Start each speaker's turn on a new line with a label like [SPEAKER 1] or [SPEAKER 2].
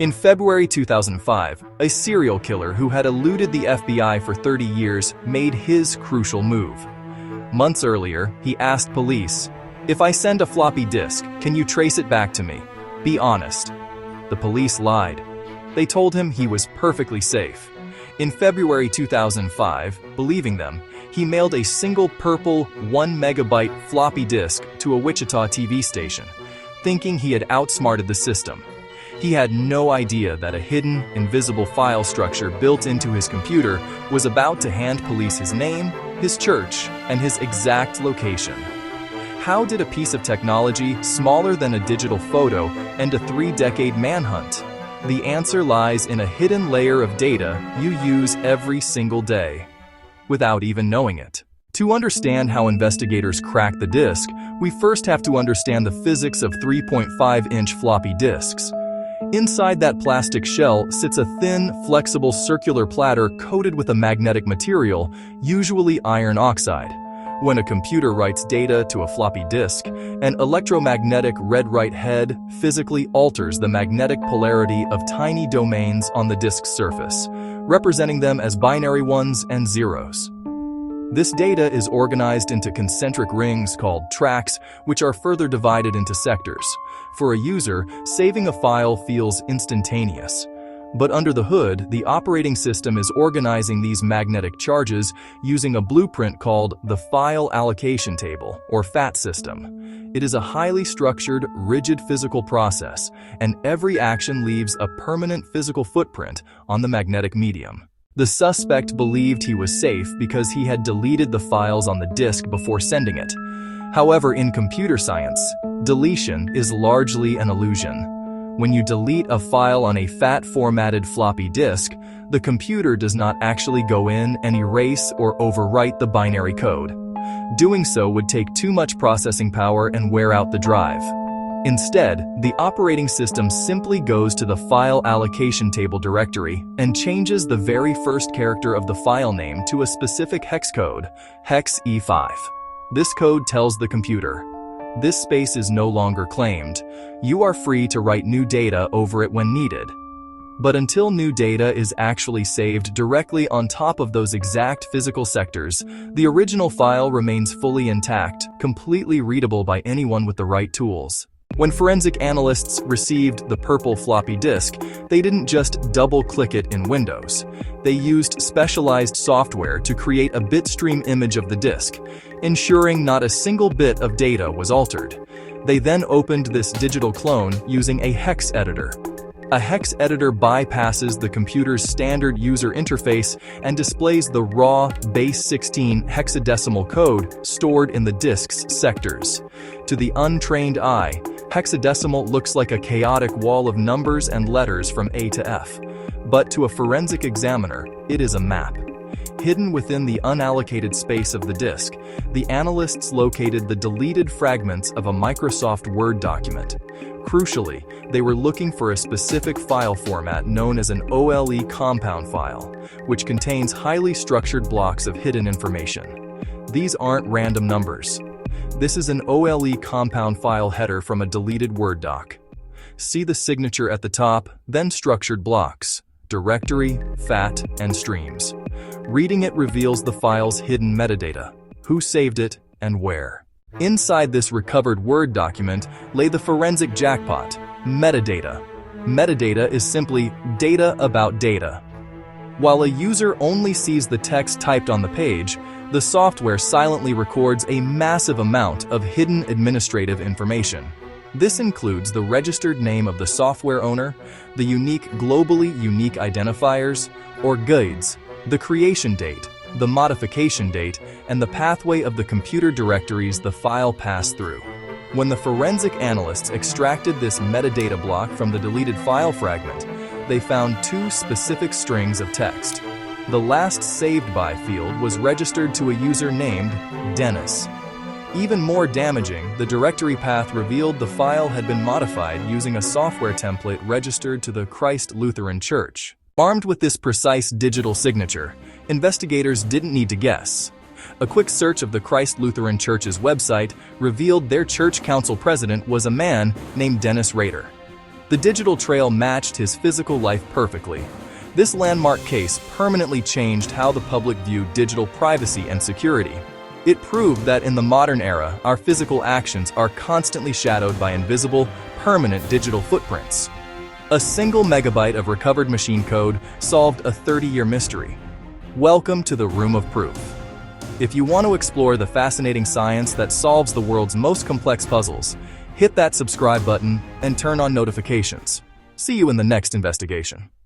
[SPEAKER 1] In February 2005, a serial killer who had eluded the FBI for 30 years made his crucial move. Months earlier, he asked police, "If I send a floppy disk, can you trace it back to me? Be honest." The police lied. They told him he was perfectly safe. In February 2005, believing them, he mailed a single purple 1 megabyte floppy disk to a Wichita TV station, thinking he had outsmarted the system. He had no idea that a hidden, invisible file structure built into his computer was about to hand police his name, his church, and his exact location. How did a piece of technology smaller than a digital photo end a 3-decade manhunt? The answer lies in a hidden layer of data you use every single day, without even knowing it. To understand how investigators crack the disk, we first have to understand the physics of 3.5-inch floppy disks. Inside that plastic shell sits a thin, flexible circular platter coated with a magnetic material, usually iron oxide. When a computer writes data to a floppy disk, an electromagnetic red-right head physically alters the magnetic polarity of tiny domains on the disk's surface, representing them as binary ones and zeros. This data is organized into concentric rings called tracks, which are further divided into sectors. For a user, saving a file feels instantaneous. But under the hood, the operating system is organizing these magnetic charges using a blueprint called the File Allocation Table, or FAT system. It is a highly structured, rigid physical process, and every action leaves a permanent physical footprint on the magnetic medium. The suspect believed he was safe because he had deleted the files on the disk before sending it. However, in computer science, deletion is largely an illusion. When you delete a file on a FAT-formatted floppy disk, the computer does not actually go in and erase or overwrite the binary code. Doing so would take too much processing power and wear out the drive. Instead, the operating system simply goes to the File Allocation Table directory and changes the very first character of the file name to a specific hex code, hex E5. This code tells the computer, "This space is no longer claimed. You are free to write new data over it when needed." But until new data is actually saved directly on top of those exact physical sectors, the original file remains fully intact, completely readable by anyone with the right tools. When forensic analysts received the purple floppy disk, they didn't just double-click it in Windows. They used specialized software to create a bitstream image of the disk, ensuring not a single bit of data was altered. They then opened this digital clone using a hex editor. A hex editor bypasses the computer's standard user interface and displays the raw base 16 hexadecimal code stored in the disk's sectors. To the untrained eye, hexadecimal looks like a chaotic wall of numbers and letters from A to F. But to a forensic examiner, it is a map. Hidden within the unallocated space of the disk, the analysts located the deleted fragments of a Microsoft Word document. Crucially, they were looking for a specific file format known as an OLE compound file, which contains highly structured blocks of hidden information. These aren't random numbers. This is an OLE compound file header from a deleted Word doc. See the signature at the top, then structured blocks, directory, FAT, and streams. Reading it reveals the file's hidden metadata, who saved it, and where. Inside this recovered Word document lay the forensic jackpot, metadata. Metadata is simply data about data. While a user only sees the text typed on the page, the software silently records a massive amount of hidden administrative information. This includes the registered name of the software owner, the unique globally unique identifiers, or GUIDs, the creation date, the modification date, and the pathway of the computer directories the file passed through. When the forensic analysts extracted this metadata block from the deleted file fragment, they found two specific strings of text. The last saved by field was registered to a user named Dennis. Even more damaging, the directory path revealed the file had been modified using a software template registered to the Christ Lutheran Church. Armed with this precise digital signature, investigators didn't need to guess. A quick search of the Christ Lutheran Church's website revealed their church council president was a man named Dennis Rader. The digital trail matched his physical life perfectly. This landmark case permanently changed how the public viewed digital privacy and security. It proved that in the modern era, our physical actions are constantly shadowed by invisible, permanent digital footprints. A single megabyte of recovered machine code solved a 30-year mystery. Welcome to the Room of Proof. If you want to explore the fascinating science that solves the world's most complex puzzles, hit that subscribe button and turn on notifications. See you in the next investigation.